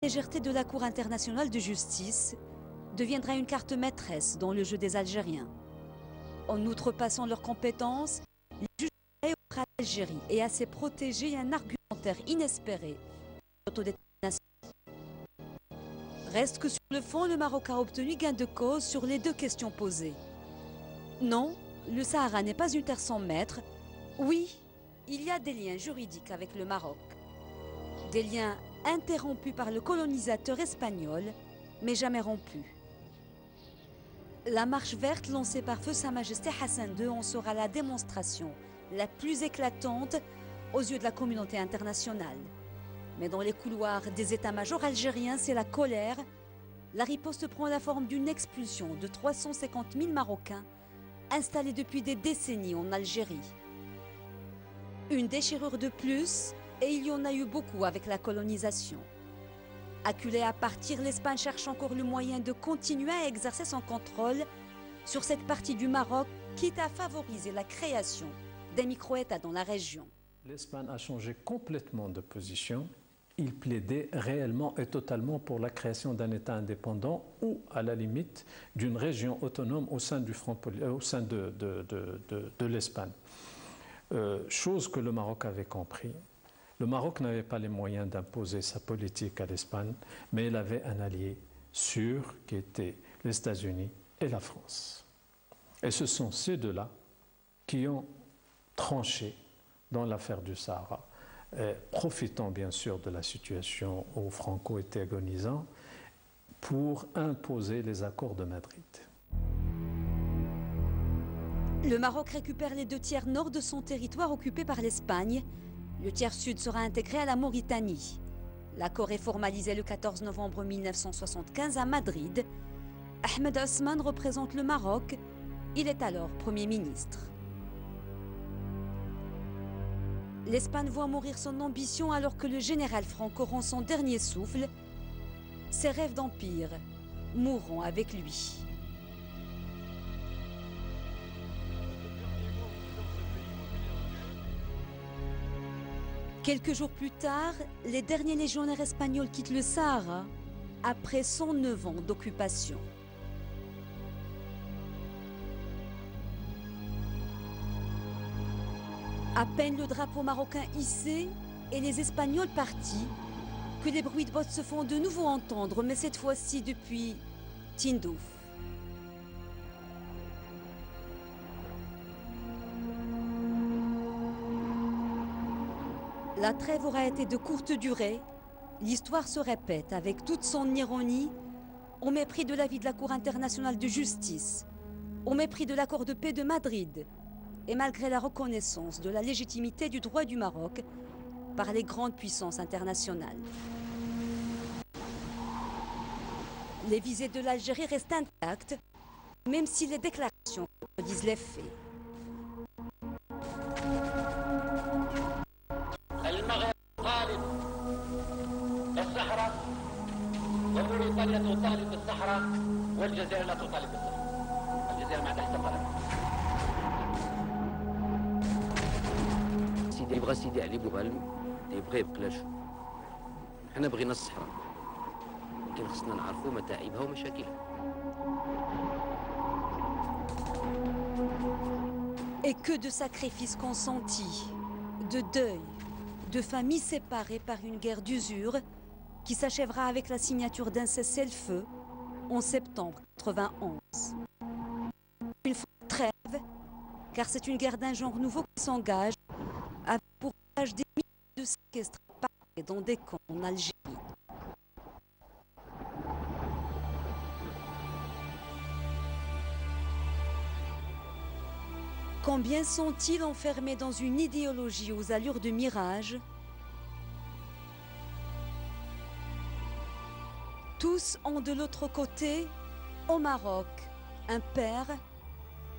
La légèreté de la Cour internationale de justice deviendra une carte maîtresse dans le jeu des Algériens. En outrepassant leurs compétences, les juges offrent à l'Algérie et à ses protégés un argumentaire inespéré d'autodétermination. Reste que sur le fond, le Maroc a obtenu gain de cause sur les deux questions posées. Non, le Sahara n'est pas une terre sans maître. Oui, il y a des liens juridiques avec le Maroc. Des liens interrompus par le colonisateur espagnol, mais jamais rompus. La marche verte lancée par Feu Sa Majesté Hassan II en sera la démonstration la plus éclatante aux yeux de la communauté internationale. Mais dans les couloirs des états-majors algériens, c'est la colère. La riposte prend la forme d'une expulsion de 350 000 Marocains installés depuis des décennies en Algérie. Une déchirure de plus, et il y en a eu beaucoup avec la colonisation. Acculée à partir, l'Espagne cherche encore le moyen de continuer à exercer son contrôle sur cette partie du Maroc, quitte à favoriser la création des micro-États dans la région. L'Espagne a changé complètement de position. Il plaidait réellement et totalement pour la création d'un État indépendant ou, à la limite, d'une région autonome au sein de l'Espagne. Chose que le Maroc avait compris. Le Maroc n'avait pas les moyens d'imposer sa politique à l'Espagne, mais il avait un allié sûr qui était les États-Unis et la France. Et ce sont ces deux-là qui ont tranché dans l'affaire du Sahara, profitant bien sûr de la situation où Franco était agonisant, pour imposer les accords de Madrid. Le Maroc récupère les 2 tiers nord de son territoire occupé par l'Espagne. Le tiers sud sera intégré à la Mauritanie. L'accord est formalisé le 14 novembre 1975 à Madrid. Ahmed Osman représente le Maroc. Il est alors Premier ministre. L'Espagne voit mourir son ambition alors que le général Franco rend son dernier souffle. Ses rêves d'empire mourront avec lui. Quelques jours plus tard, les derniers légionnaires espagnols quittent le Sahara après 109 ans d'occupation. À peine le drapeau marocain hissé et les Espagnols partis, que les bruits de bottes se font de nouveau entendre, mais cette fois-ci depuis Tindouf. La trêve aura été de courte durée. L'histoire se répète avec toute son ironie, au mépris de l'avis de la Cour internationale de justice, au mépris de l'accord de paix de Madrid, et malgré la reconnaissance de la légitimité du droit du Maroc par les grandes puissances internationales. Les visées de l'Algérie restent intactes, même si les déclarations disent les faits. المغرب طالب الصحراء وموريتانيا تطالب بالصحراء والجزائر لا تطالب بالصحراء. الجزائر ما تحت طلب. سيدي يبغى سيدي علي بوغالم يبغى يبقلاشو. حنا بغينا الصحراء. لكن خصنا نعرفوا متاعبها ومشاكلها. Et que de sacrifices consentis, de deuil, de familles séparées par une guerre d'usure qui s'achèvera avec la signature d'un cessez-le-feu en septembre 91. Une trêve, car c'est une guerre d'un genre nouveau qui s'engage avec pour âge des milliers de séquestrés dans des camps en Algérie. Combien sont-ils enfermés dans une idéologie aux allures de mirage? Tous ont de l'autre côté, au Maroc, un père,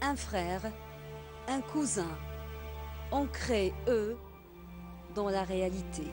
un frère, un cousin, ancrés, eux, dans la réalité.